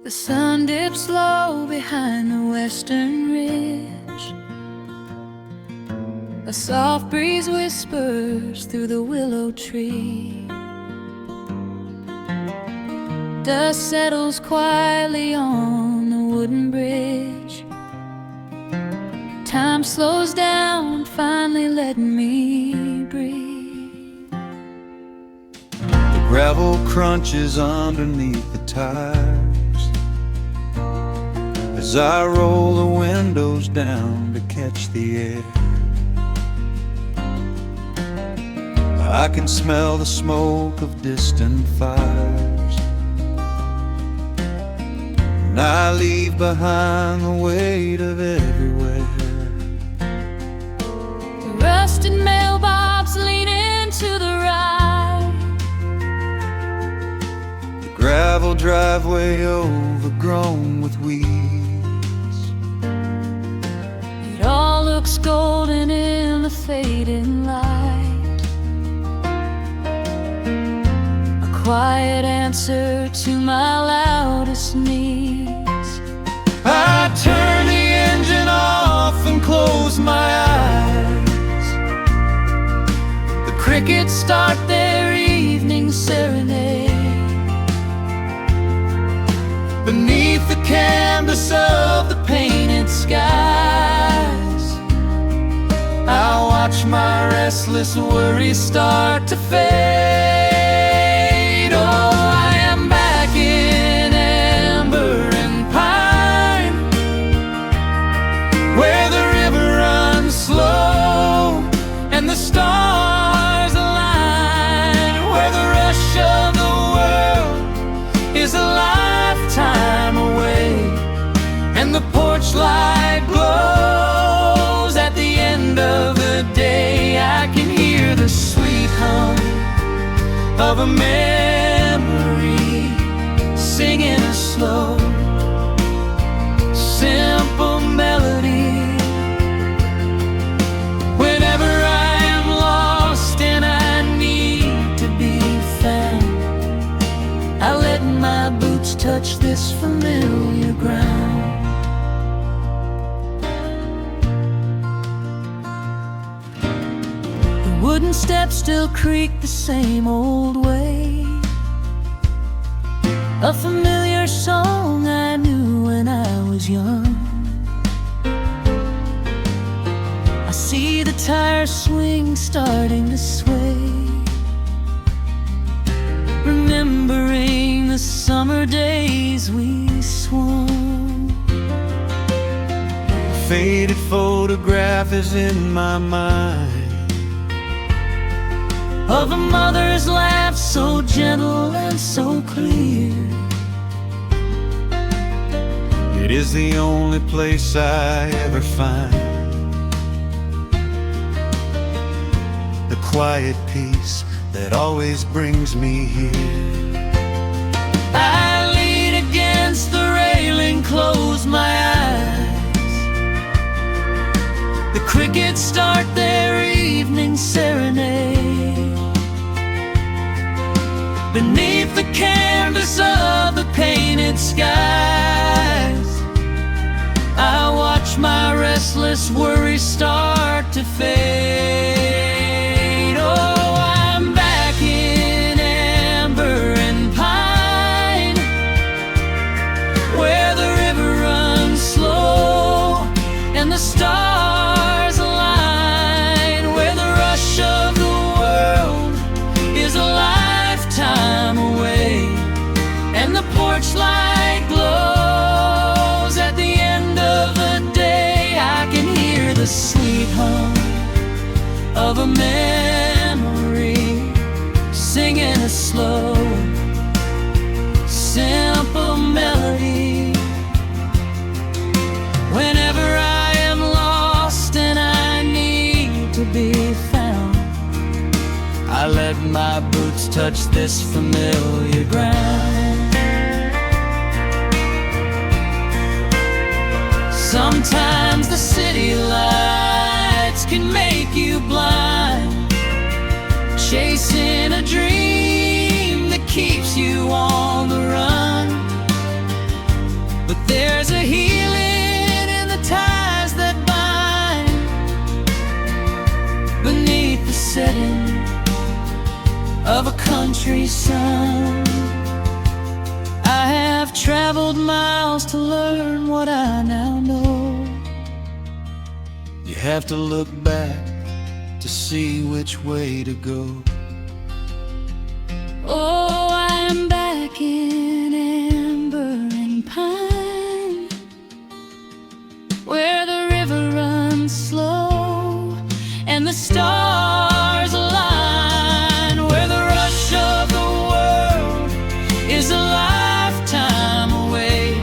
The sun dips low behind the western ridge. A soft breeze whispers through the willow tree. Dust settles quietly on the wooden bridge. Time slows down, finally letting me breathe. The gravel crunches underneath the tires as I roll the windows down to catch the air. I can smell the smoke of distant fires, and I leave behind the weight of everywhere. The rusted mailbox leaning to the right. The gravel driveway overgrown with weeds. It all looks golden in the fading light. A quiet answer to my loudest needs. I turn the engine off and close my eyes. The crickets start their evening serenade. Beneath the canvas of the painted skies, I watch my restless worries start to fade. Oh, I am back in amber and pine, where the river runs slow and the stars align, where the rush of the world is a lifetime away, and the porch light glows at the end of the day. I can hear the sweet hum of a memory singing a slow, simple melody. Whenever I am lost and I need to be found, I let my boots touch this familiar ground. The wooden steps still creak the same old way. A familiar song I knew when I was young. I see the tire swing starting to sway, remembering the summer days we swung. A faded photograph is in my mind of a mother's laugh so gentle and so clear. It is the only place I ever find the quiet peace that always brings me here. I lean against the railing, close my eyes. The crickets start their evening serenade. Beneath the canvas of the painted skies, I watch my restless worries start to fade. Oh, I'm back in amber and pine, where the river runs slow and the stars align, where the rush of the world is a lifetime away, and the porch light glows at the end of the day. I can hear the sweet hum of a memory singing a slow, simple melody. Whenever I am lost and I need to be found, I let my boots touch this familiar ground. Sometimes the city lights can make you blind, chasing a dream that keeps you on the run. There's a healing in the ties that bind beneath the setting of a country sun. I have traveled miles to learn what I now know. You have to look back to see which way to go. Oh, I am back in amber and pine, where the river runs slow and the stars align, where the rush of the world is a lifetime away,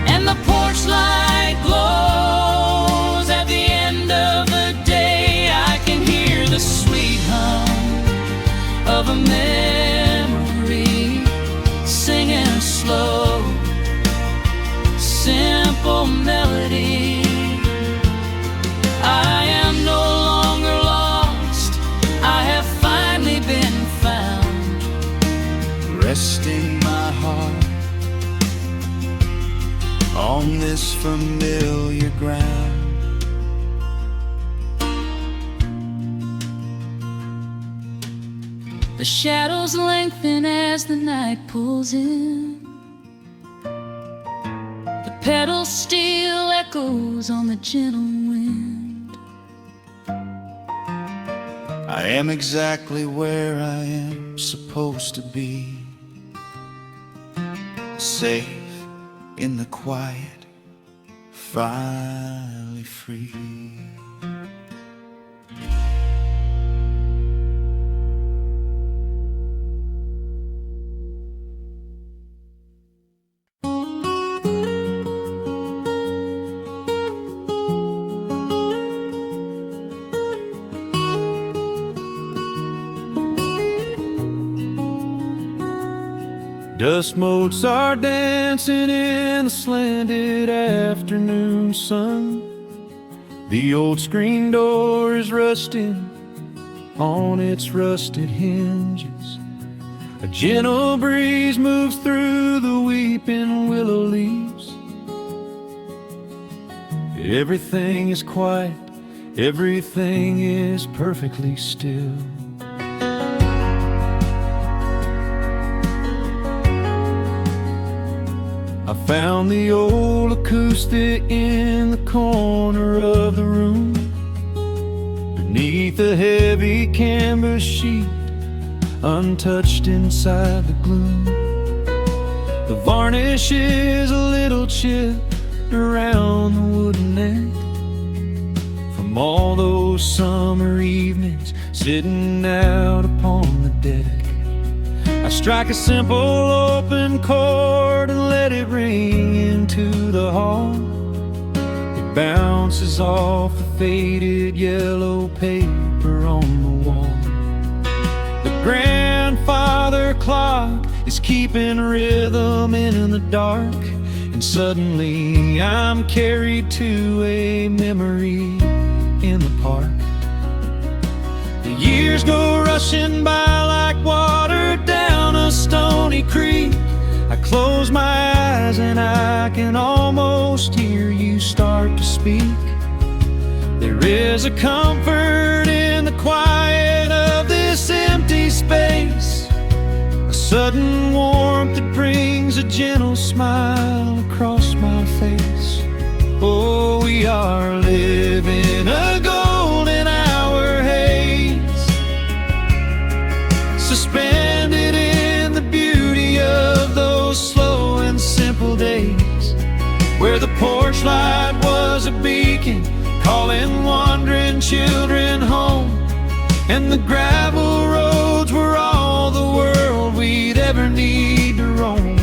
and the porch light glows at the end of the day. I can hear the sweet hum of a memory singing a slow, simple melody. I am no longer lost, I have finally been found, Resting my heart on this familiar ground. The shadows lengthen as the night pulls in. The pedal steel echoes on the gentle wind. I am exactly where I am supposed to be, safe in the quiet, finally free. Dust motes are dancing in the slanted afternoon sun. The old screen door is rusting on its rusted hinges. A gentle breeze moves through the weeping willow leaves. Everything is quiet, everything is perfectly still. I found the old acoustic in the corner of the room, beneath a heavy canvas sheet, untouched inside the gloom. The varnish is a little chipped around the wooden neck from all those summer evenings sitting out upon the deck. I strike a simple open chord and let it ring into the hall. It bounces off the faded yellow paper on the wall. The grandfather clock is keeping rhythm in the dark, and suddenly I'm carried to a memory in the park. The years go rushing by like water down a stony creek. I close my eyes and I can almost hear you start to speak. There is a comfort in the quiet of this empty space, a sudden warmth that brings a gentle smile across my face. Oh, we are living a golden hour haze, suspended in the beauty of those slow and simple days, where the porch light was a beacon calling wandering children home, and the gravel roads were all the world we'd ever need to roam.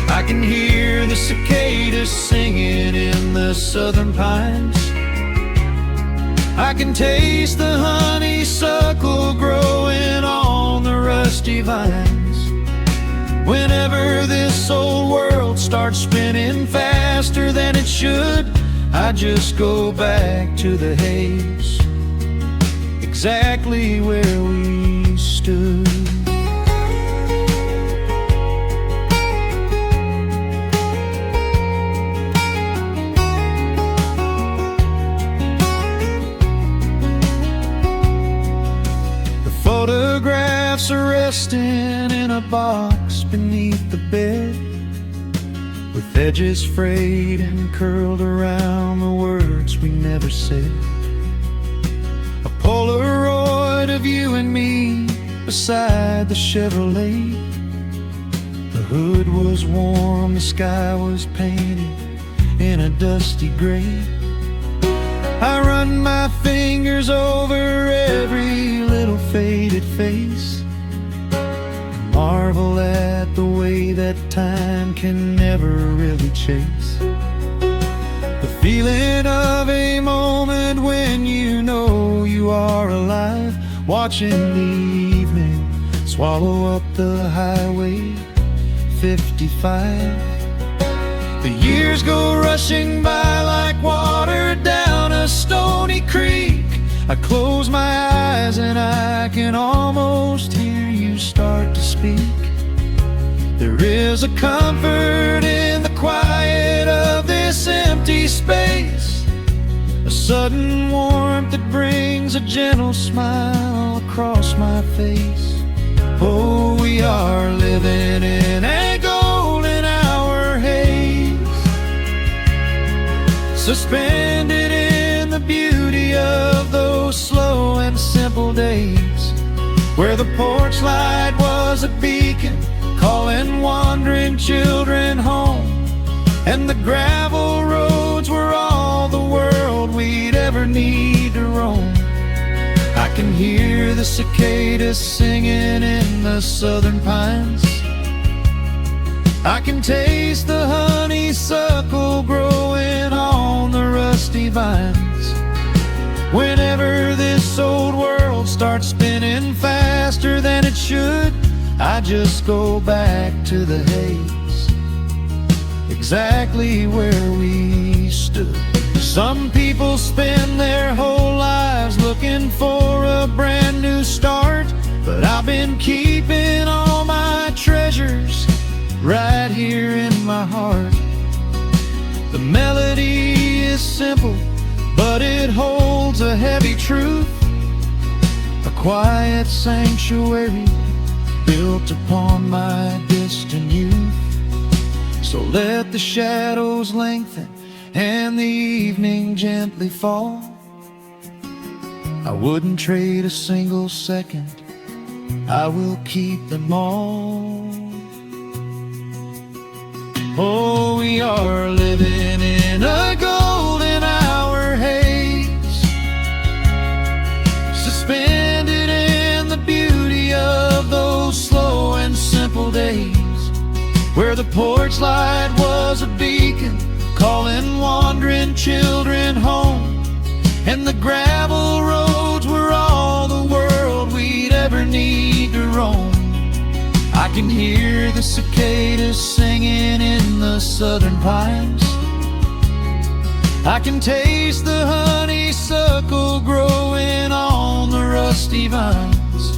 I can hear the cicadas singing in the southern pines. I can taste the honeysuckle growing on the rusty vines. Whenever this old world starts spinning faster than it should, I just go back to the haze, exactly where we stood. photographs are resting in a box beneath the bed, with edges frayed and curled around the words we never said. A Polaroid of you and me beside the Chevrolet. The hood was warm, the sky was painted in a dusty gray. I run my fingers over every little faded face, marvel at the way that time can never really chase. The feeling of a moment when you know you are alive, watching the evening swallow up the highway 55. The years go rushing by like water down a stony creek. I close my eyes and I can almost hear you start to speak. There is a comfort in the quiet of this empty space, a sudden warmth that brings a gentle smile across my face. Oh, we are living in a golden hour haze, suspended in the beauty of those slow and simple days, where the porch light was a beacon calling wandering children home, and the gravel roads were all the world we'd ever need to roam. I can hear the cicadas singing in the southern pines, I can taste the honeysuckle growing on the rusty vines. Whenever this old world starts spinning faster than it should, I just go back to the haze, exactly where we stood. Some people spend their whole lives looking for a brand new start, but I've been keeping all my treasures right here in my heart. The melody is simple, but it holds a heavy truth, a quiet sanctuary built upon my distant youth. So let the shadows lengthen and the evening gently fall. I wouldn't trade a single second, I will keep them all. Oh, we are living in a golden hour haze, suspended in the beauty of those slow and simple days, where the porch light was a beacon calling wandering children home, and the gravel roads were all the world we'd ever need to roam. I can hear the cicadas singing in the southern pines, I can taste the honeysuckle growing on the rusty vines.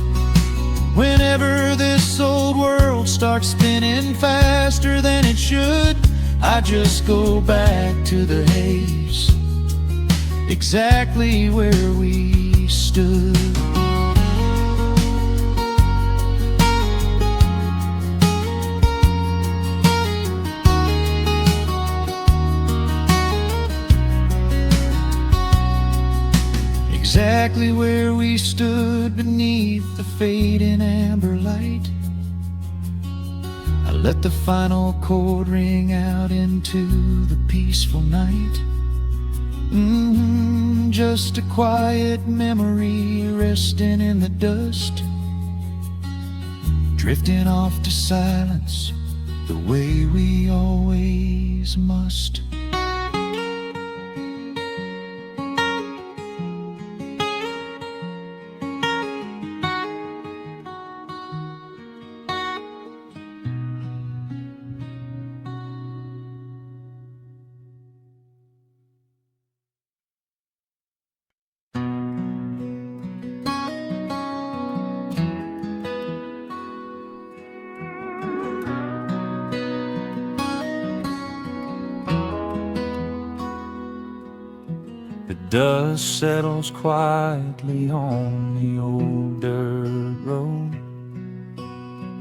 Whenever this old world starts spinning faster than it should, I just go back to the haze, exactly where we stood. Exactly where we stood beneath the fading amber light. I let the final chord ring out into the peaceful night. Just a quiet memory resting in the dust, drifting off to silence the way we always must. The dust settles quietly on the old dirt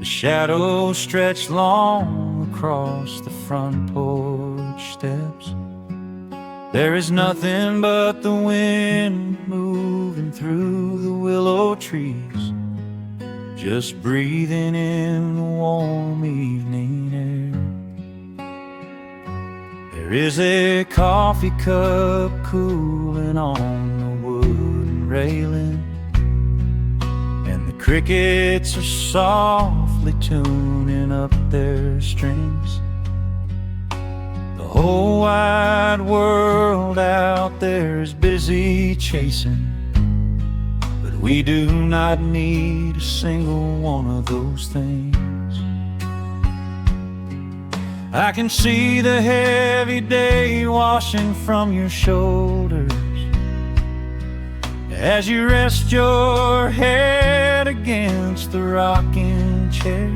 shadows stretch long across the front porch steps. There is nothing but the wind moving through the willow trees, just breathing in the warm evening air. There is a coffee cup cooling on the wooden railing, and the crickets are softly tuning up their strings. The whole wide world out there is busy chasing, but we do not need a single one of those things. I can see the heavy day washing from your shoulders as you rest your head against the rocking chair.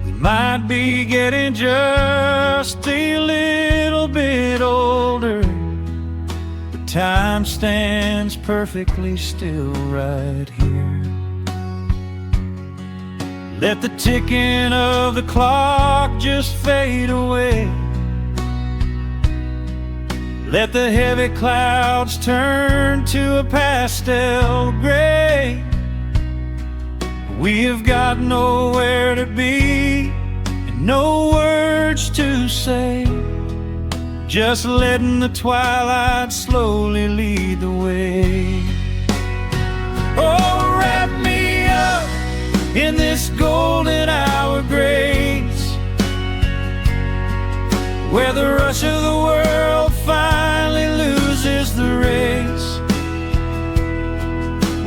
We might be getting just a little bit older, but time stands perfectly still right here. Let the ticking of the clock just fade away. Let the heavy clouds turn to a pastel gray. We have got nowhere to be and no words to say, just letting the twilight slowly lead the way. Oh, wrap me up in this golden hour grace, where the rush of the world finally loses the race.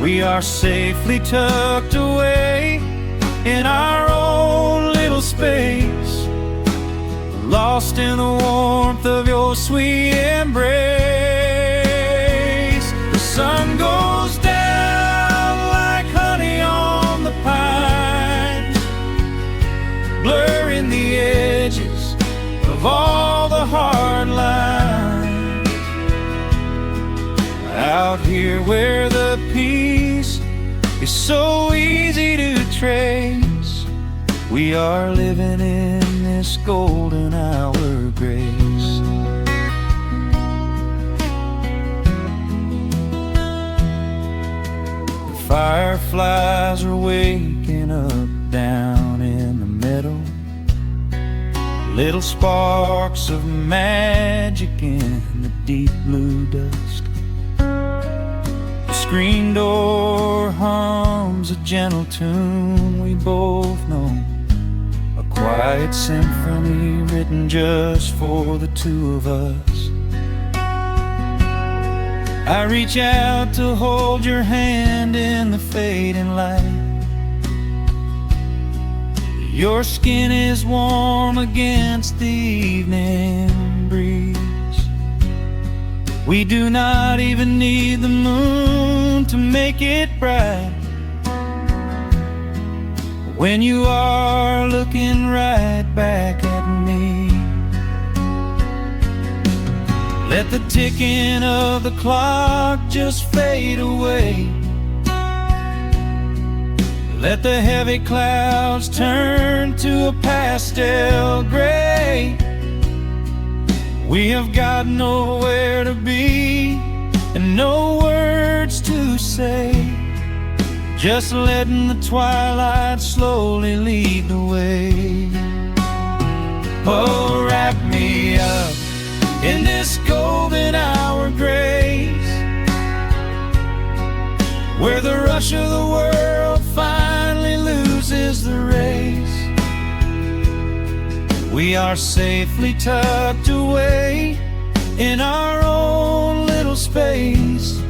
We are safely tucked away in our own little space, lost in the warmth of your sweet embrace. The sun goes down like honey on the pines, blurring the edges of all the hard lines. Out here where the peace is so easy to trace, we are living in this golden hour grace. The fireflies are waking up down in the meadow, little sparks of magic in the deep blue dusk. The screen door hums a gentle tune we both know, a quiet symphony written just for the two of us. I reach out to hold your hand in the fading light. Your skin is warm against the evening breeze. We do not even need the moon to make it bright, when you are looking right back at me. Let the ticking of the clock just fade away. Let the heavy clouds turn to a pastel gray. We have got nowhere to be and no words to say, just letting the twilight slowly lead the way. Oh, wrap me up in this golden hour grace, where the rush of the world finally loses the race. We are safely tucked away in our own little space,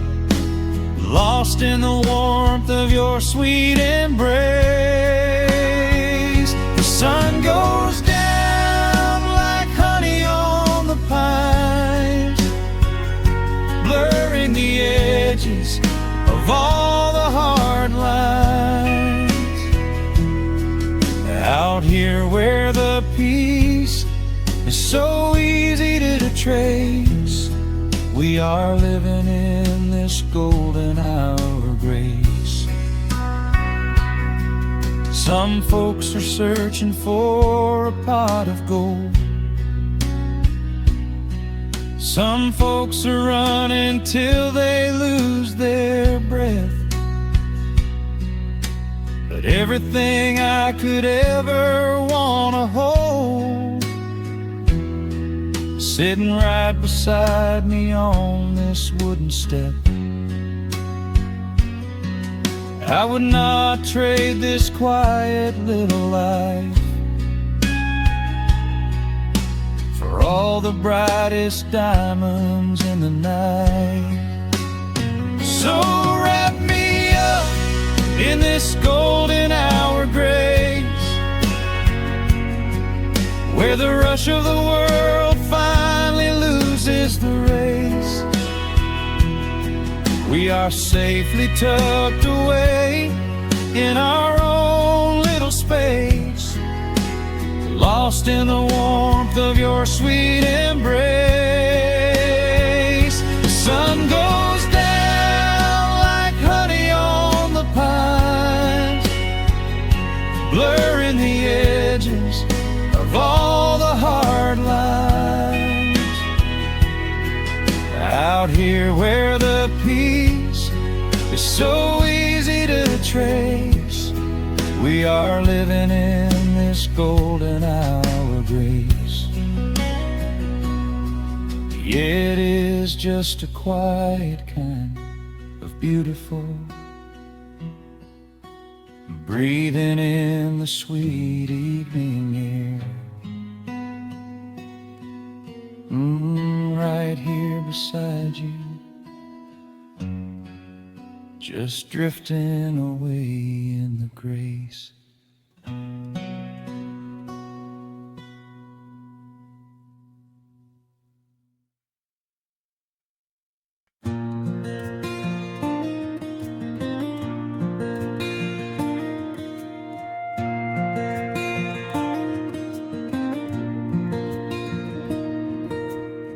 lost in the warmth of your sweet embrace. The sun goes down like honey on the pines, blurring the edges of all the hard lines. Out here where the peace is so easy to trace, we are living in this golden hour grace. Some folks are searching for a pot of gold. Some folks are running till they lose their breath. But everything I could ever wanna hold, sitting right beside me on this wooden step. I would not trade this quiet little life for all the brightest diamonds in the night. So wrap me up in this golden hour grace, where the rush of the world finally loses the race. We are safely tucked away in our own little space, lost in the warmth of your sweet embrace. The sun goes down like honey on the pines, blurring the edges of all the hard lines. Out here where the peace is so easy to trace, we are living in this golden hour grace. It is just a quiet kind of beautiful, breathing in the sweet evening air. Right here beside you, just drifting away in the grace.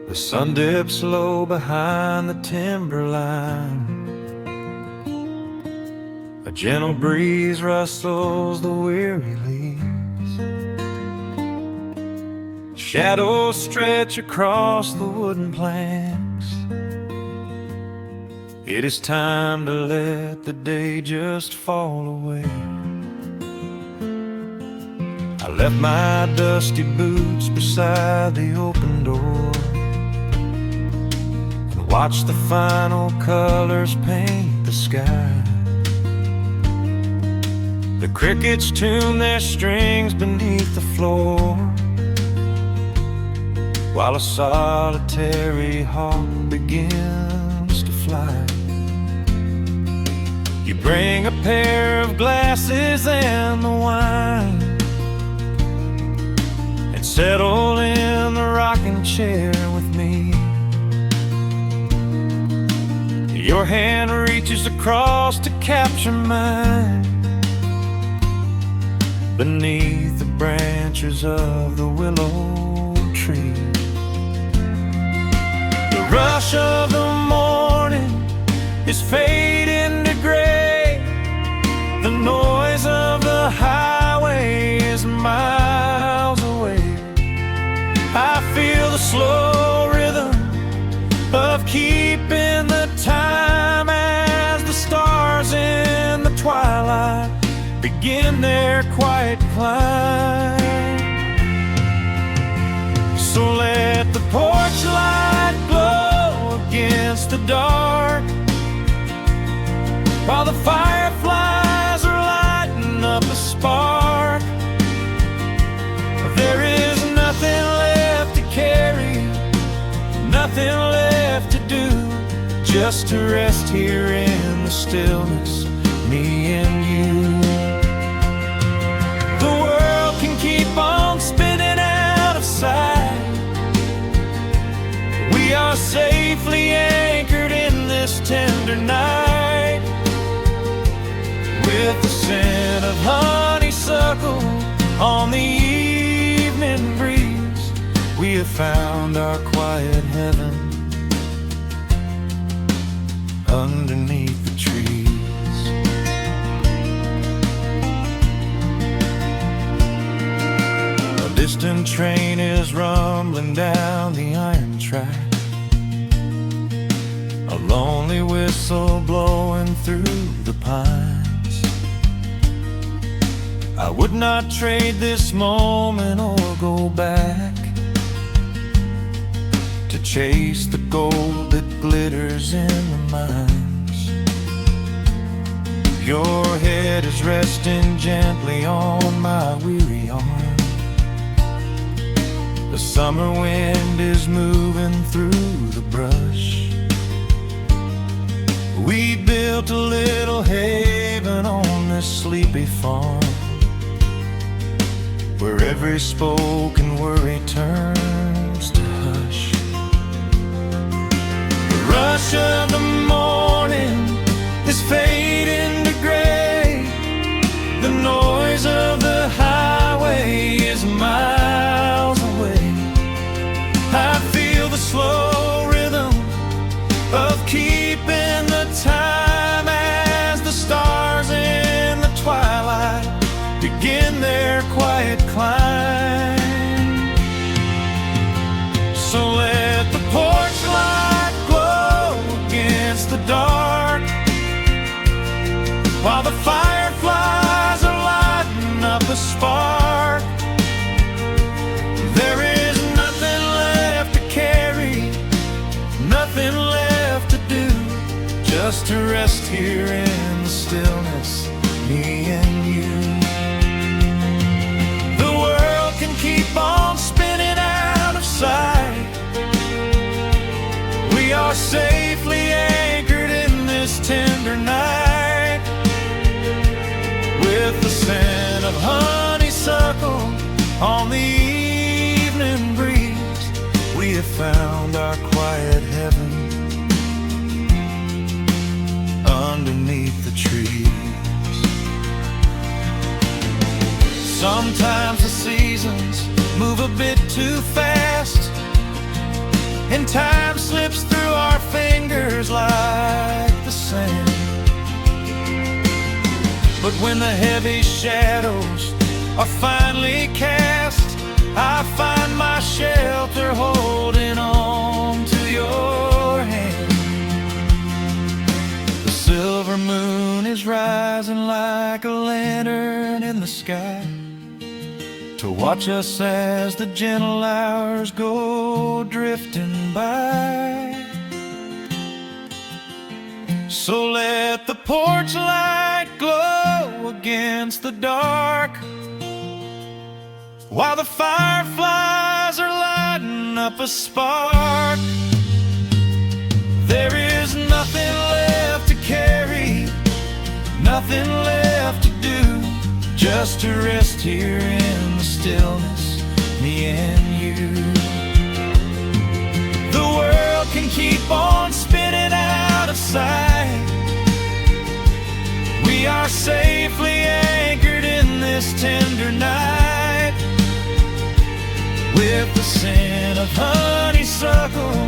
The sun dips low behind the timberline. A gentle breeze rustles the weary leaves. Shadows stretch across the wooden planks. It is time to let the day just fall away. I left my dusty boots beside the open door, watch the final colors paint the sky. The crickets tune their strings beneath the floor, while a solitary hawk begins to fly. You bring a pair of glasses and the wine, and settle in the rocking chair with me. Your hand reaches across to capture mine, beneath the branches of the willow tree. The rush of the morning is fading to gray. The noise of the highway is miles away. I feel the slow rhythm of keeping the time as the stars in the twilight begin their quiet climb. So let the porch light glow against the dark, while the fireflies are lighting up a spark. There is nothing left to carry, nothing left to do, just to rest here in the stillness, me and you. The world can keep on spinning out of sight. We are safely anchored in this tender night, with the scent of honeysuckle on the evening breeze. We have found our quiet heaven underneath the trees. distant train is rumbling down the iron track, a lonely whistle blowing through the pines. I would not trade this moment or go back to chase the gold that glitters in the mines. Your head is resting gently on my weary arm. The summer wind is moving through the brush. We built a little haven on this sleepy farm, where every spoken worry turns to hush. The rush of the morning is fading to gray. The noise of the highway is miles away. I feel the slow rhythm of keeping the time as the stars in the twilight begin their quiet climb. So let the porch light glow against the dark, while the fireflies are lighting up a spark. There is nothing left to carry, nothing left to do, just to rest here in the stillness, me and you. The world can keep on spinning out of sight. We are safely anchored in this tender night. With the scent of honeysuckle on the evening breeze, we have found our quiet heaven underneath the trees. Sometimes the seasons move a bit too fast, and time slips through our fingers like the sand. But when the heavy shadows are finally cast, I find my shelter holding on to your hand. The silver moon is rising like a lantern in the sky, to watch us as the gentle hours go drifting by. So let the porch light glow against the dark, while the fireflies are lighting up a spark. There is nothing left to carry, nothing left to do, just to rest here in the stillness, me and you. The world can keep on spinning out of sight. We are safely anchored in this tender night. With the scent of honeysuckle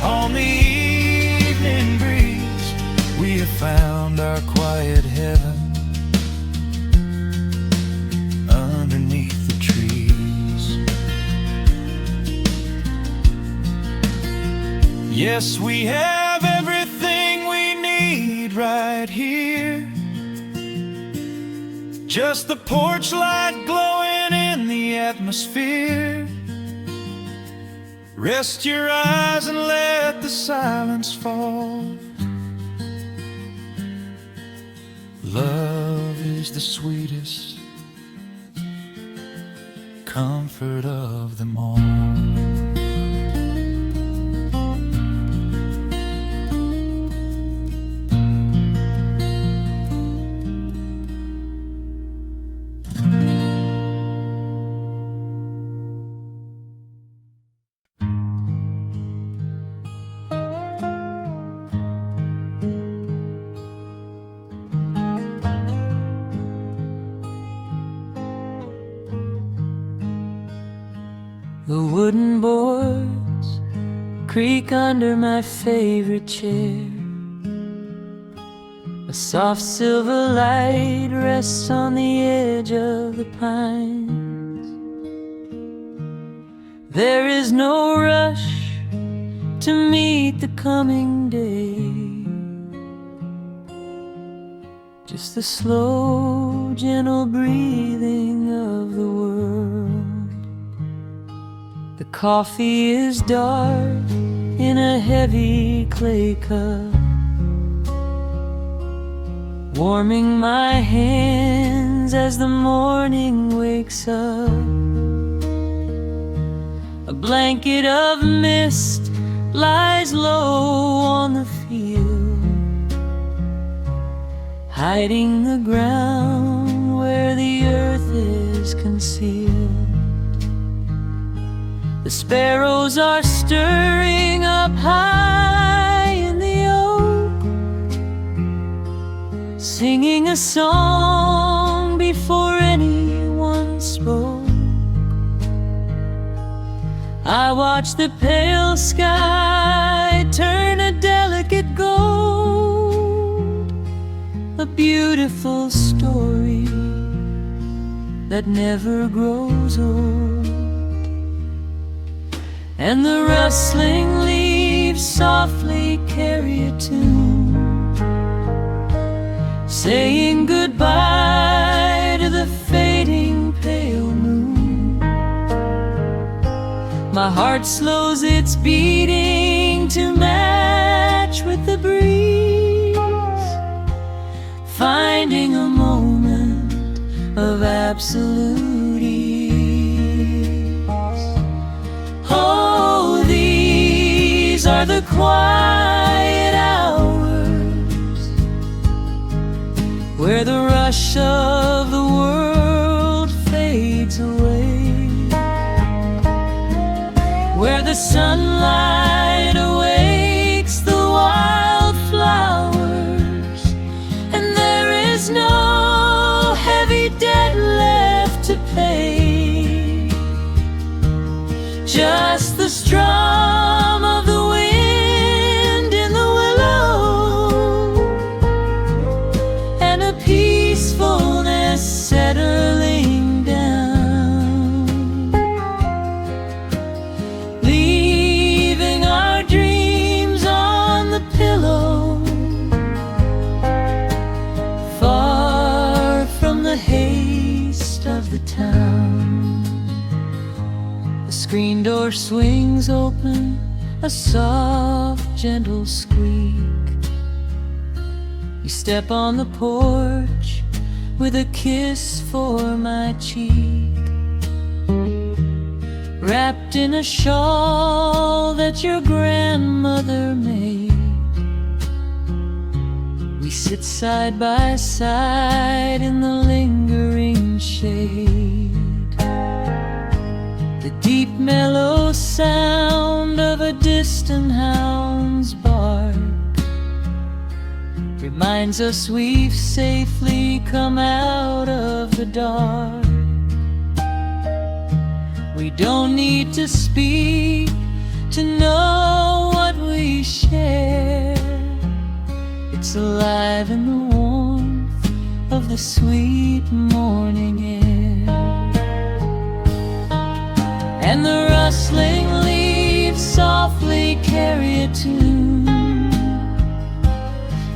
on the evening breeze, we have found our quiet heaven underneath the trees. Yes, we have everything we need right here. Just the porch light glowing in the atmosphere. Rest your eyes and let the silence fall. Love is the sweetest comfort of them all. The wooden boards creak under my favorite chair. A soft silver light rests on the edge of the pines. There is no rush to meet the coming day, just the slow, gentle breathing of the world. The coffee is dark in a heavy clay cup, warming my hands as the morning wakes up. A blanket of mist lies low on the field, hiding the ground where the earth is concealed. The sparrows are stirring up high in the oak, singing a song before anyone spoke. I watch the pale sky turn a delicate gold, a beautiful story that never grows old. And the rustling leaves softly carry a tune, saying goodbye to the fading pale moon. My heart slows its beating to match with the breeze, finding a moment of absolute ease. Oh, these are the quiet hours where the rush of the world fades away, where the sunlight awakes the wildflowers, and there is no heavy debt left to pay, just the strum of the wind in the willow, and a peacefulness settling down, leaving our dreams on the pillow, far from the haste of the town. The screen door swings open, a soft, gentle squeak. You step on the porch with a kiss for my cheek, wrapped in a shawl that your grandmother made. We sit side by side in the lingering shade. The deep mellow sound of a distant hound's bark reminds us we've safely come out of the dark. We don't need to speak to know what we share. It's alive in the warmth of the sweet morning air. And the rustling leaves softly carry a tune,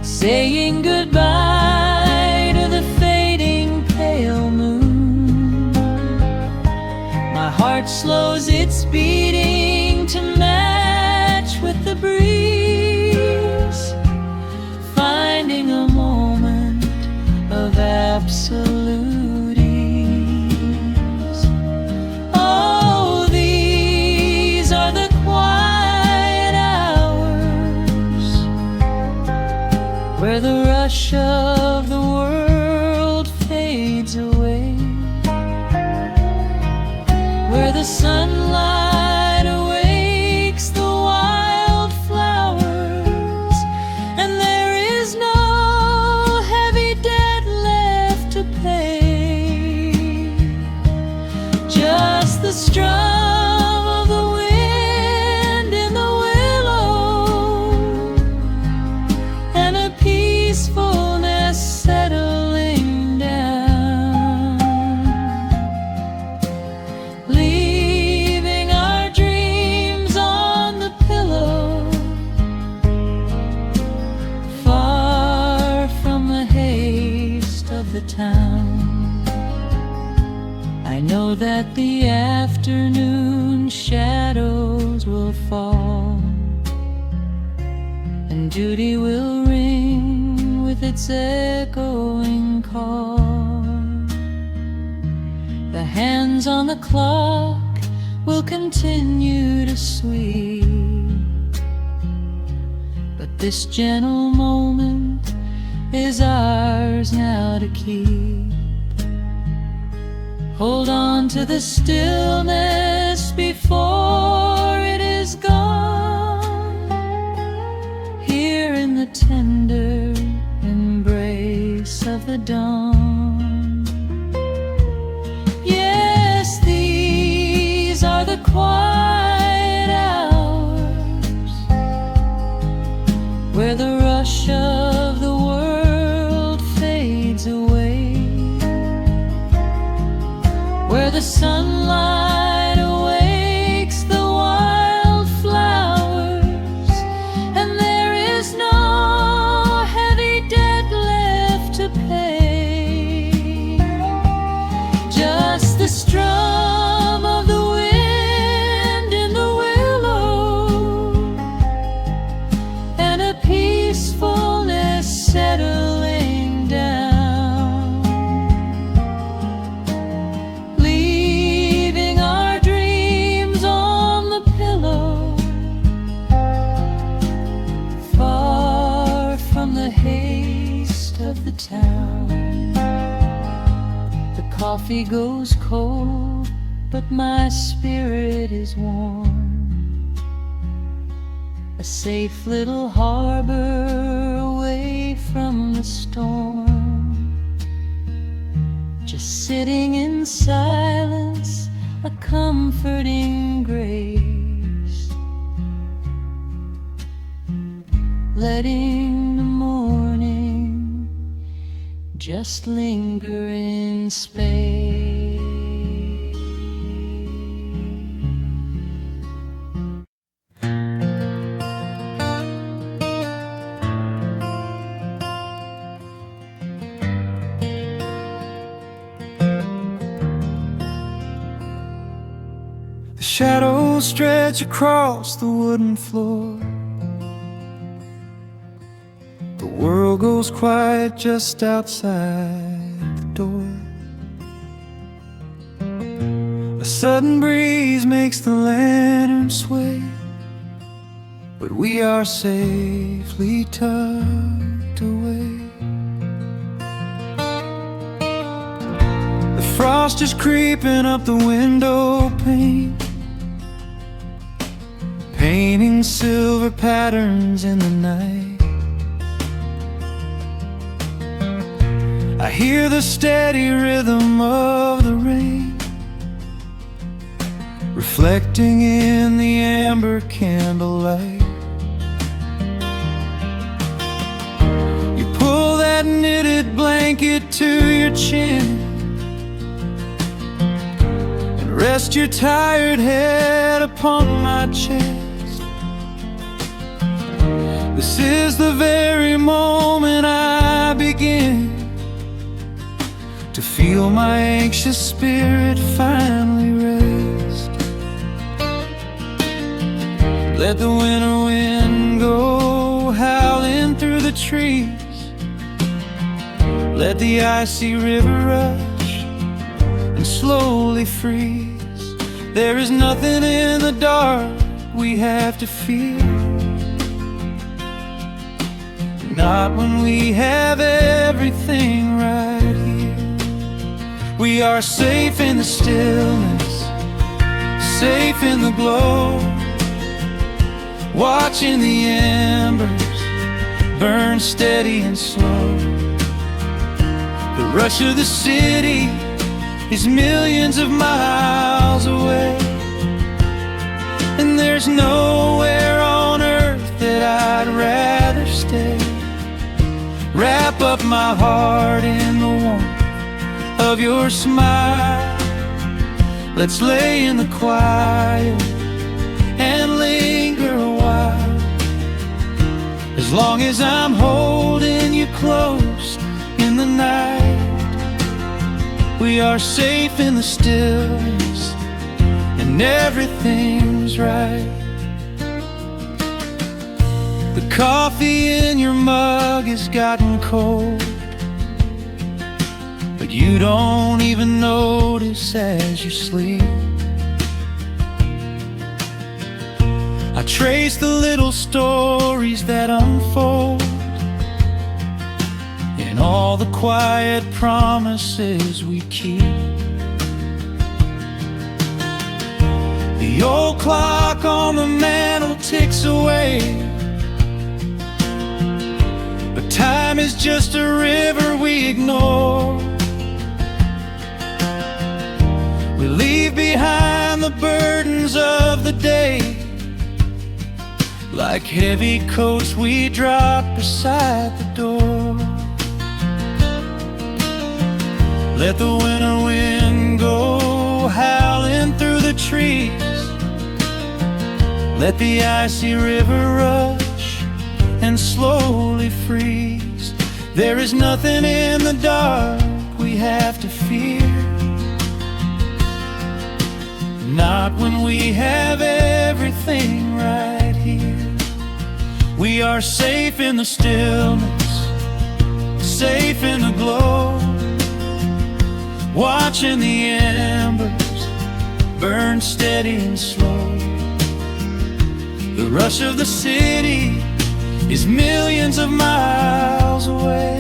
saying goodbye to the fading pale moon. My heart slows its beating to match with the breeze, finding a moment of absolute ease. Oh, these are the quiet hours where the rush of the world fades away, where the sunlight awakes the wildflowers, and there is no heavy debt left to pay, just the strum of the wind in the willow, and a peacefulness settling down, leaving our the town. I know that the afternoon shadows will fall, and duty will ring with its echoing call. The hands on the clock will continue to sweep, but this gentle moment is ours now to keep. Hold on to the stillness before it is gone, here in the tender embrace of the dawn. Yes, these are the quiet hours where the rush of the world fades away, where the sunlight awakes the wildflowers, and there is no heavy debt left to pay. Just the strum of the wind in the willow, and a peacefulness settling down, leaving our dreams on the pillow, far from the haste of the town. The coffee goes cold, but my spirit is warm, a safe little harbor away from the storm. Just sitting in silence, a comforting grace, letting the morning just linger in space. The shadows stretch across the wooden floor. The world goes quiet just outside the door. A sudden breeze makes the lantern sway, but we are safely tucked away. The frost is creeping up the window pane, painting silver patterns in the night. I hear the steady rhythm of the rain, reflecting in the amber candlelight. You pull that knitted blanket to your chin and rest your tired head upon my chest. This is the very moment I begin to feel my anxious spirit finally rest. Let the winter wind go howling through the trees, let the icy river rush and slowly freeze. There is nothing in the dark we have to fear, not when we have everything right here. We are safe in the stillness, safe in the glow, watching the embers burn steady and slow. The rush of the city is millions of miles away, and there's nowhere on earth that I'd rather stay. Wrap up my heart in the warmth of your smile. Let's lay in the quiet and linger a while. As long as I'm holding you close in the night, We are safe in the stillness, and everything's right. The coffee in your mug has gotten cold, but you don't even notice as you sleep. I trace the little stories that unfold in all the quiet promises we keep. The old clock on the mantle ticks away, but time is just a river we ignore. We leave behind the burdens of the day, like heavy coats we drop beside the door. Let the winter wind go howling through the trees. Let the icy river rush and slowly freeze. There is nothing in the dark we have to fear, not when we have everything right here. We are safe in the stillness, safe in the glow, watching the embers burn steady and slow. The rush of the city is millions of miles away,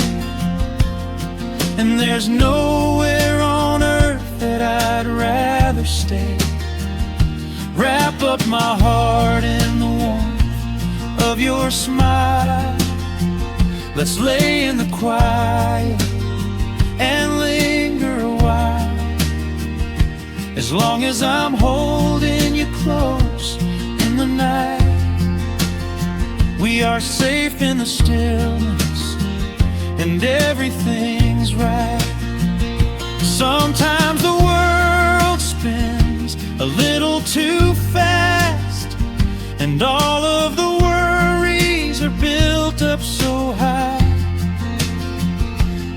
and there's nowhere on earth that I'd rather stay. Wrap up my heart in the warmth of your smile. Let's lay in the quiet and linger a while. As long as I'm holding you close in the night, we are safe in the stillness, and everything's right. Sometimes the world spins a little too fast, and all of the worries are built up so high.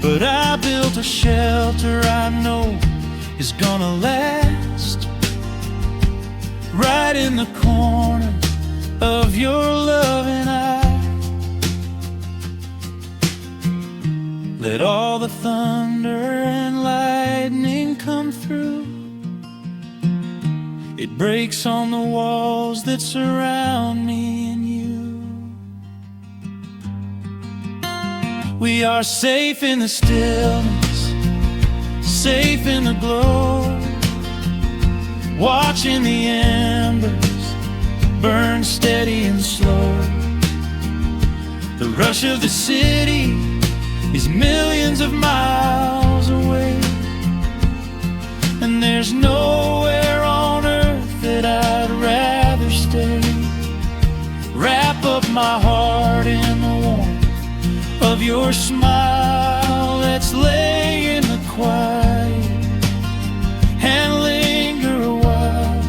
But I built a shelter I know is gonna last, right in the corner of your loving eye. Let all the thunder and lightning come through. It breaks on the walls that surround me and you. We are safe in the stillness, safe in the glow, watching the embers burn steady and slow. The rush of the city is millions of miles away, and there's nowhere on earth that I'd rather stay. Wrap up my heart in the warmth of your smile. Let's lay in the quiet and linger a while.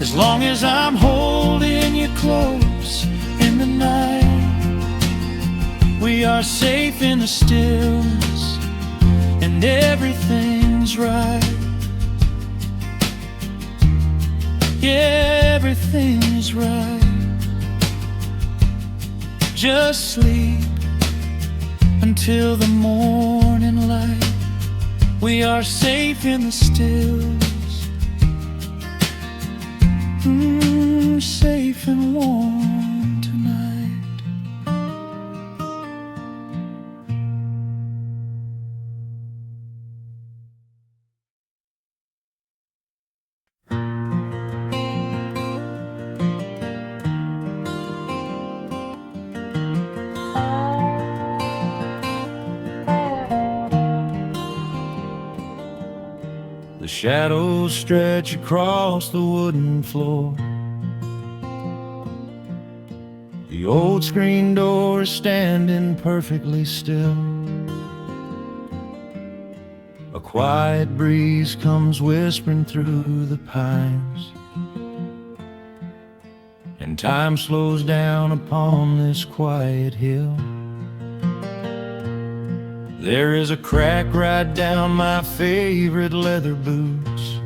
As long as I'm holding you close in the night, we are safe in the stillness, and everything's right. Yeah, everything is right. Just sleep until the morning light. We are safe in the stillness, safe and warm tonight. The shadows stretch across the wooden floor. The old screen door is standing perfectly still. A quiet breeze comes whispering through the pines, and time slows down upon this quiet hill. There is a crack right down my favorite leather boots,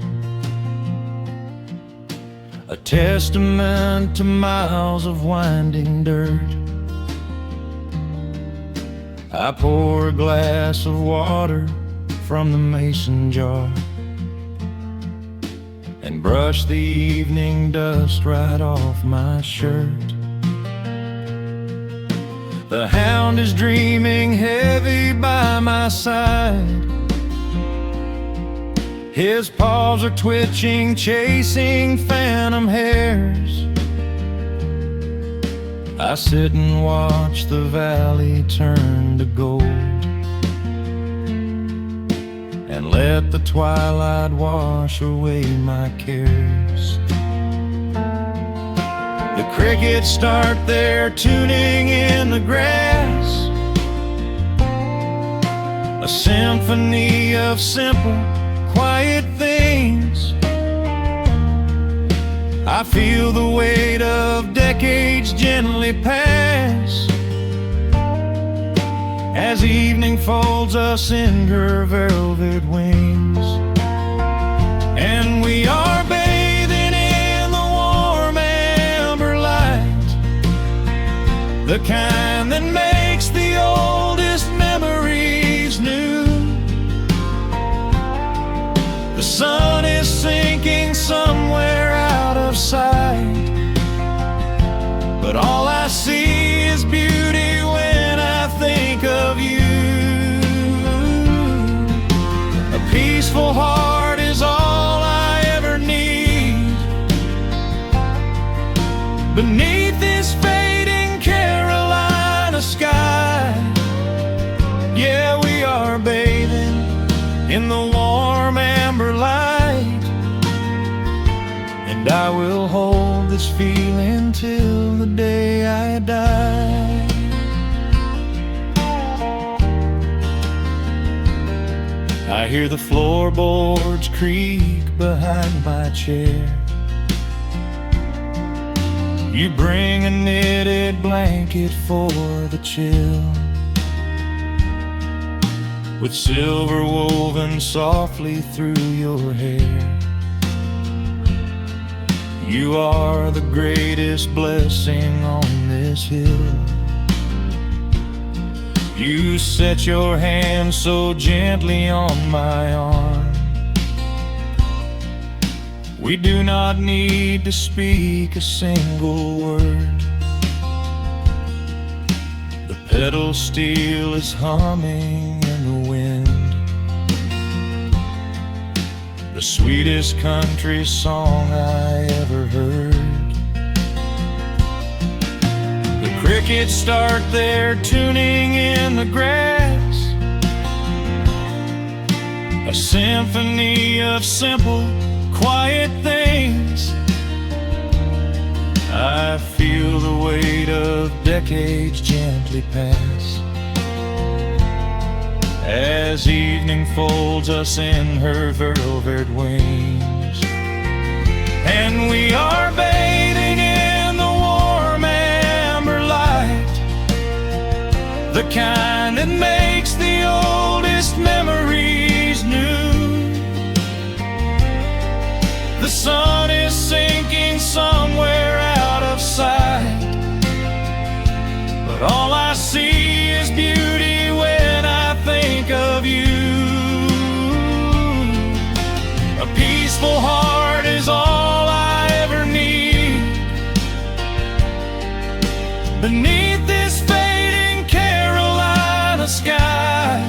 a testament to miles of winding dirt. I pour a glass of water from the mason jar and brush the evening dust right off my shirt. The hound is dreaming heavy by my side. His paws are twitching, chasing phantom hares. I sit and watch the valley turn to gold and let the twilight wash away my cares. The crickets start their tuning in the grass, a symphony of simple, quiet things. I feel the weight of decades gently pass as evening folds us in her velvet wings. And we are bathing in the warm amber light, the kind that makes the oldest memories new. The sun is sinking somewhere out of sight, but all I see is beauty when I think of you. A peaceful heart is all I ever need beneath this fading Carolina sky. Yeah, we are bathing in the warm amber light, and I will hold this feeling till the day I die. I hear the floorboards creak behind my chair. You bring a knitted blanket for the chill, with silver woven softly through your hair. You are the greatest blessing on this hill. You set your hand so gently on my arm. We do not need to speak a single word. The pedal steel is humming in the wind, the sweetest country song I ever heard. The crickets start their tuning in the grass, a symphony of simple, quiet things. I feel the weight of decades gently pass as evening folds us in her velvet wings. And we are bathing in the warm amber light, the kind that makes the oldest memories new. The sun is sinking somewhere out of sight, but all I see is beauty when I think of you. A peaceful heart is all I ever need beneath this fading Carolina sky.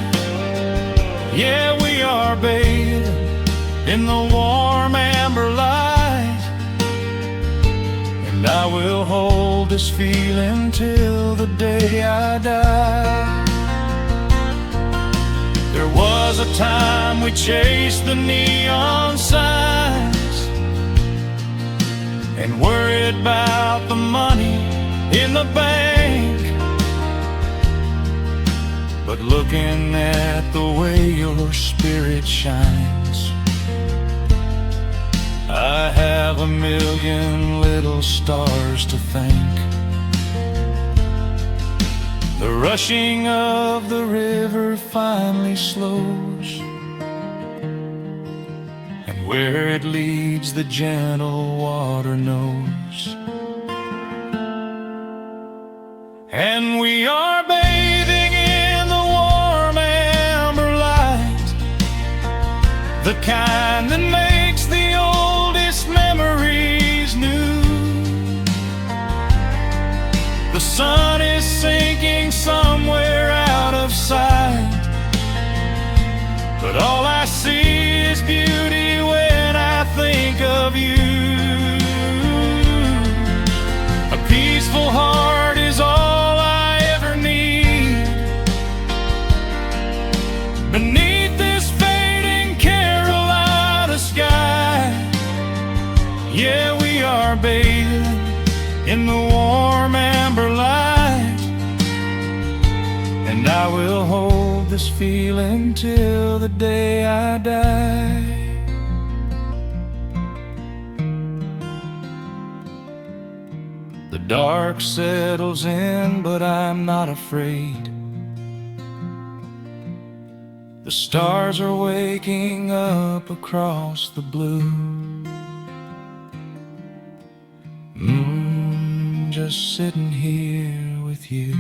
Yeah, we are bathing in the warm amber light, and I will hold this feeling till the day I die. There was a time we chased the neon signs and worried about the money in the bank, but looking at the way your spirit shines, I have a million little stars to thank. The rushing of the river finally slows, and where it leads the gentle water knows. And we are bathing in the warm amber light, the kind that makes the oldest memories new. The sun is sinking somewhere out of sight, but all I see is beauty when I think of you. A peaceful heart is all I ever need. Beneath this fading Carolina sky, yeah, we are bathing in the warm amber light, and I will hold this feeling till the day I die. The dark settles in, but I'm not afraid. The stars are waking up across the blue. Just sitting here with you,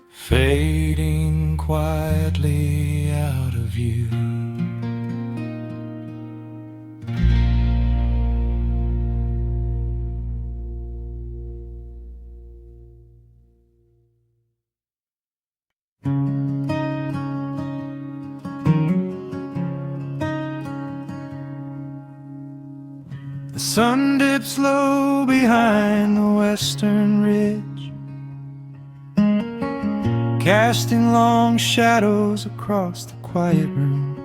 fading quietly out of view. The sun dips low behind the western ridge, casting long shadows across the quiet room.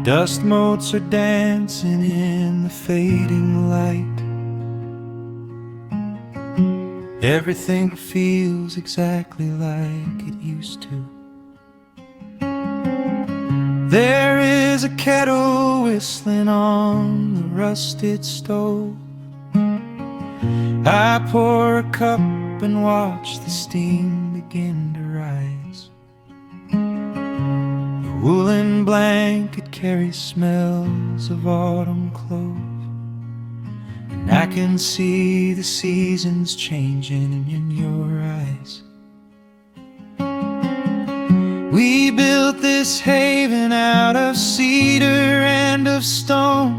Dust motes are dancing in the fading light. Everything feels exactly like it used to. There is a kettle whistling on the rusted stove. I pour a cup and watch the steam begin to rise. The woolen blanket carries smells of autumn clove, and I can see the seasons changing in your eyes. We built this haven out of cedar and of stone,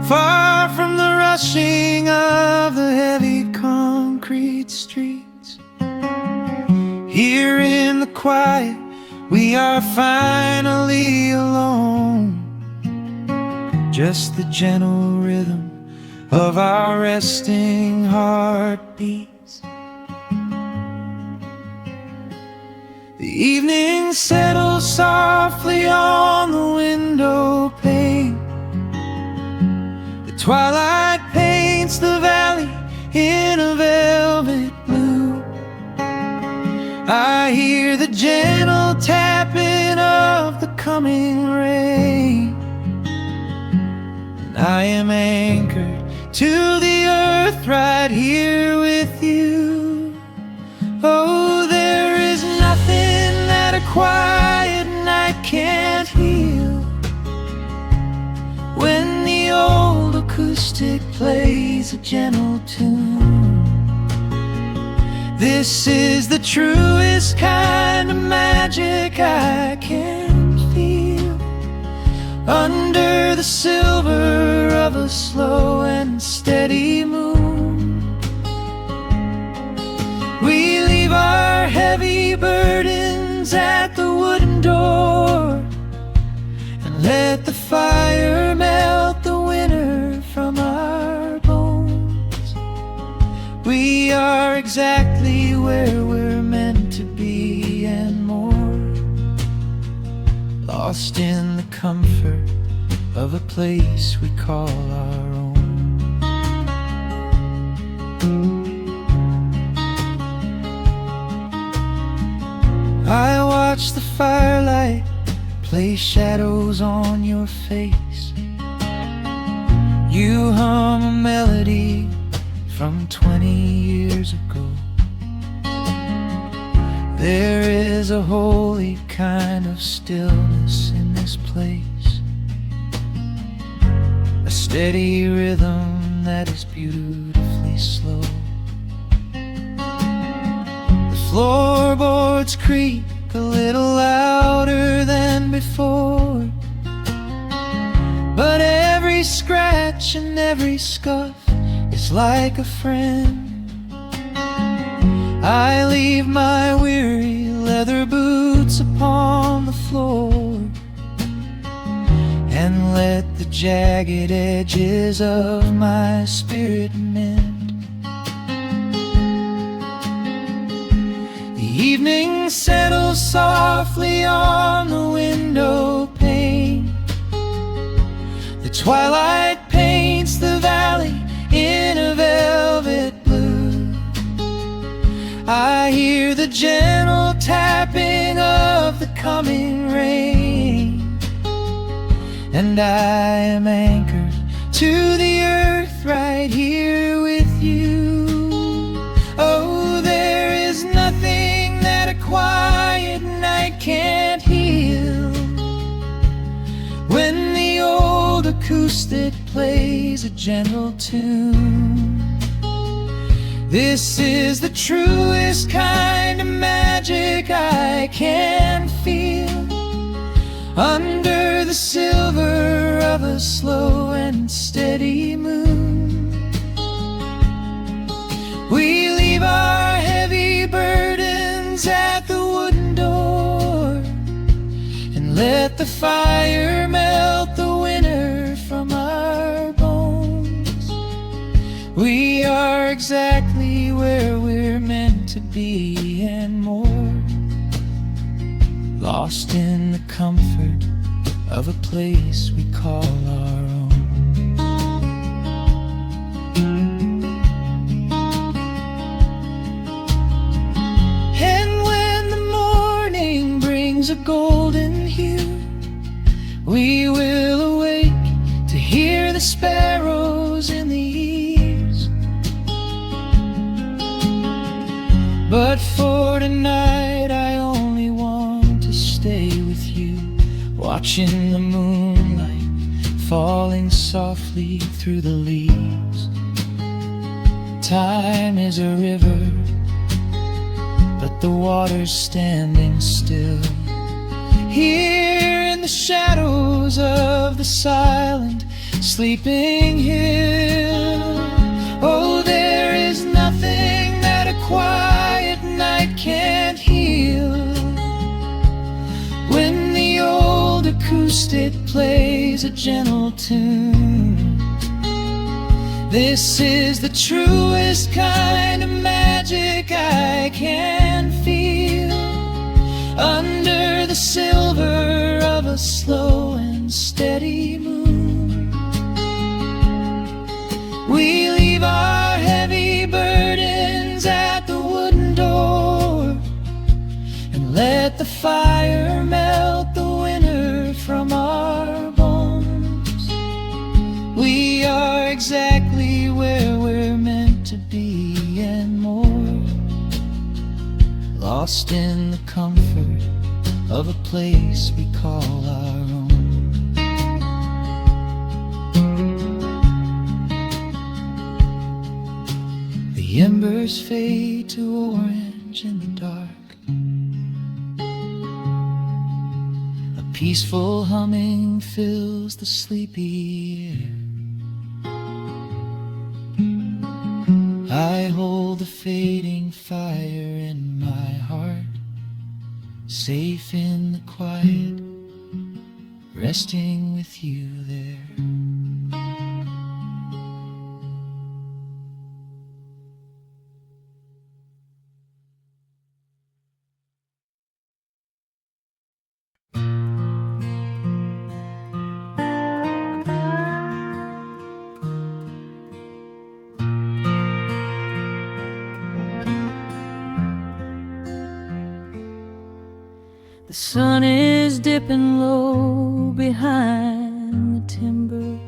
far from the rushing of the heavy concrete streets. Here in the quiet, we are finally alone. Just the gentle rhythm of our resting heartbeats. The evening settles softly on the window pane. The twilight paints the valley in a velvet blue. I hear the gentle tapping of the coming rain, and I am anchored to the earth right here with you. Oh, there is nothing that a quiet night can't heal, when the old acoustic plays a gentle tune. This is the truest kind of magic I can feel, under the silver of a slow and steady moon. We leave our heavy burdens at the wooden door, and let the fire melt the winter from our bones. We are exactly where we're meant to be and more, lost in the comfort of a place we call our own. I watch the firelight play shadows on your face. you hum a melody from 20 years ago. There is a holy kind of stillness in this place, a steady rhythm that is beautifully slow. The floorboards creak a little louder than before, but every scratch and every scuff is like a friend. I leave my weary leather boots upon the floor and let the jagged edges of my spirit mend. The evening settles softly on the window pane. The twilight paints the valley in a velvet blue. I hear the gentle tapping of the coming rain, and I am anchored to the earth right here with you. Oh, there is nothing that a quiet night can't heal. When the old acoustic plays a gentle tune, this is the truest kind of magic I can feel. Under the silver of a slow and steady moon, we leave our heavy burdens at the wooden door and let the fire melt the winter from our bones. We are exactly where we're meant to be and more, lost in the comfort of a place we call our own. And when the morning brings a golden hue, we will awake to hear the sparrows in the eaves. But for tonight I only want to stay with you, watching the moonlight falling softly through the leaves. Time is a river, but the water's standing still. Here in the shadows of the silent sleeping hill, oh, there is nothing that a quiet night can't heal. When the old acoustic plays a gentle tune, this is the truest kind of magic I can feel. Under the silver of a slow and steady moon, we leave our heavy burdens at the wooden door and let the fire melt the winter from our bones. We are exactly where we're meant to be and more, lost in the comfort of a place we call our own. The embers fade to orange in the dark. A peaceful humming fills the sleepy air. I hold the fading fire in my heart, safe in the quiet, resting with you there. The sun is dipping low behind the timber.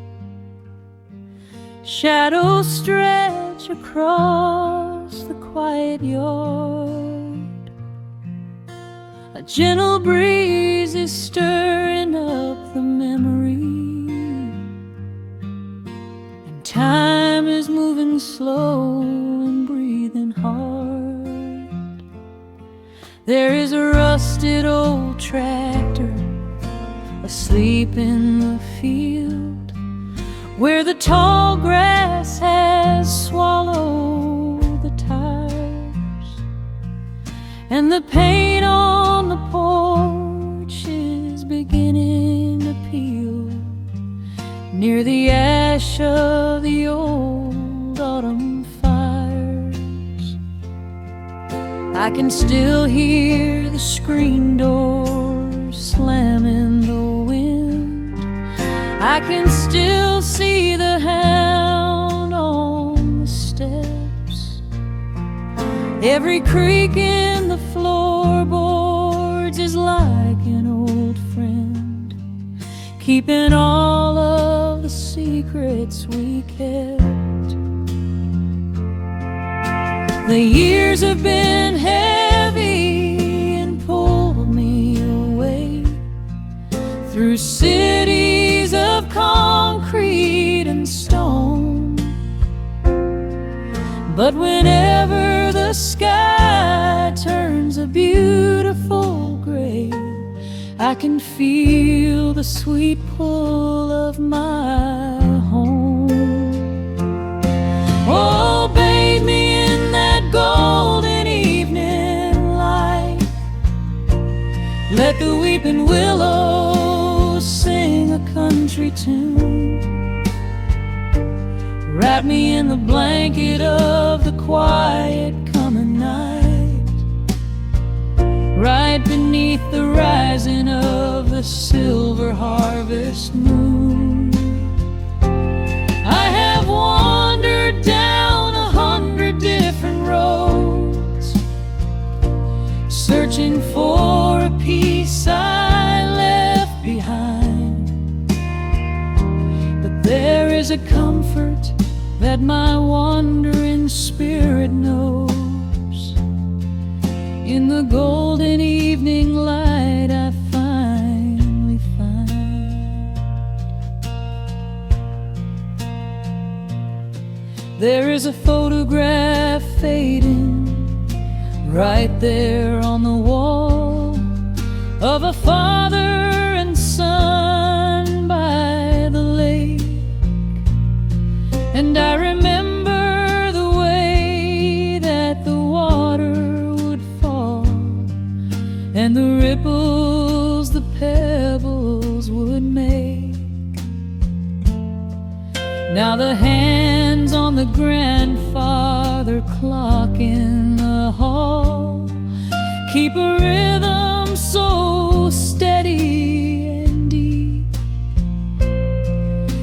shadows stretch across the quiet yard. A gentle breeze is stirring up the memory, and time is moving slow and breathing hard. There is a rusted old tractor asleep in the field, where the tall grass has swallowed the tires, and the paint on the porch is beginning to peel near the ash of the old autumn fires. I can still hear the screen door slam in the wind. I can still see the hound on the steps. Every creak in the floorboards is like an old friend, keeping all of the secrets we kept. The years have been heavy and pulled me away through cities of concrete and stone. But whenever the sky turns a beautiful gray, I can feel the sweet pull of my home. Oh, bathe me in that golden evening light. Let the weeping willows sing a country tune. Wrap me in the blanket of the quiet coming night, right beneath the rising of the silver harvest moon. I have wandered down 100 different roads, searching for a piece I left behind. But there is a comfort that my wandering spirit knows. In the golden evening light I finally find. There is a photograph fading right there on the wall, of a father and son by the lake. And I remember the way that the water would fall, and the ripples the pebbles would make. Now the hands on the grandfather clock in the hall keep a rhythm so steady and deep.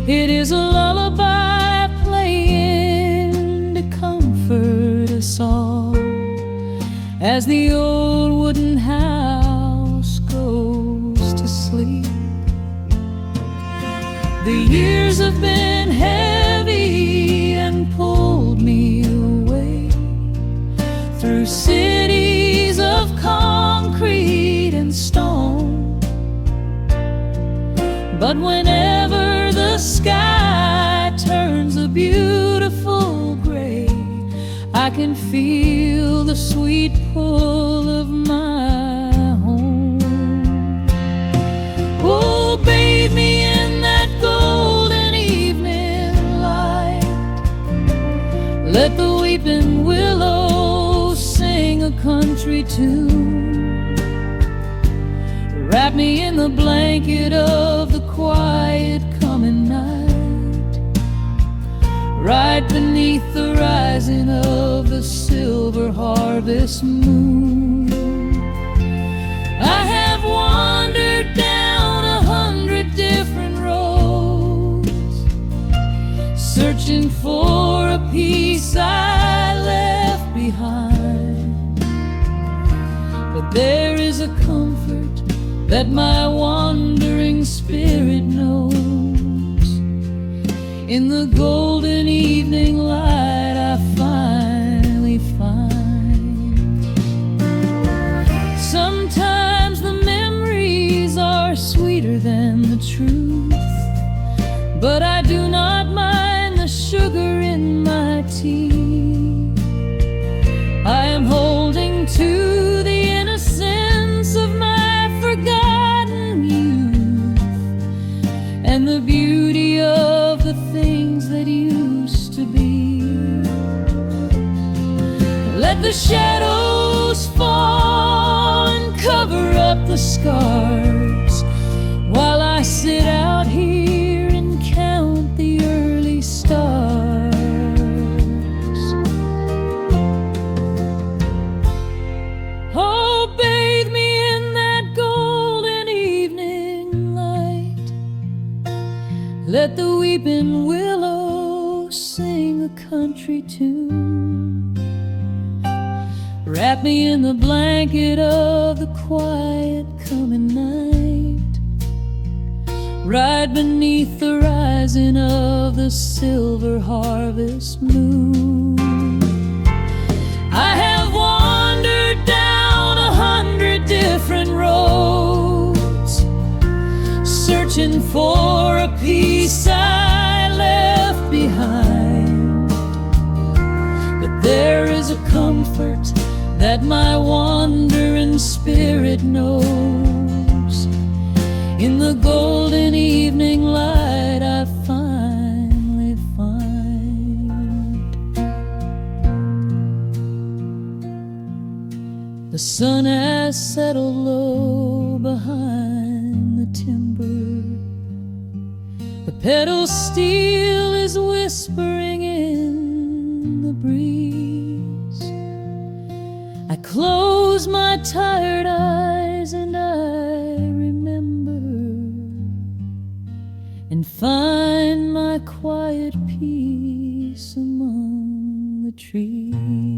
It is a lullaby playing to comfort us all, as the old wooden house goes to sleep. The years have been heavy and pulled me away through cities of concrete and stone. But whenever the sky turns a beautiful gray, I can feel the sweet pull of my home. Oh, bathe me in that golden evening light. Let the weeping willows sing a country tune. Wrap me in the blanket of the quiet coming night, right beneath the rising of the silver harvest moon. I have wandered down 100 different roads, searching for a piece I left behind. But there is a comfort that my wandering spirit knows. In the golden evening light I finally find. Sometimes the memories are sweeter than the truth, but I do not mind the sugar in my tea. I am holding to the innocence of my forgotten youth, and the beauty of the things that used to be. Let the shadows fall and cover up the scars, while I sit out here and count the early stars. Oh, bathe me in that golden evening light. Let the weeping willow sing a country tune. Wrap me in the blanket of the quiet coming night. Ride beneath the rising of the silver harvest moon. I have wandered down 100 different roads, searching for a peace I left behind. But there is a comfort that my wandering spirit knows. In the golden evening light I finally find. The sun has settled low behind the timber. The pedal steel is whispering in the breeze. I close my tired eyes and I remember, and find my quiet peace among the trees.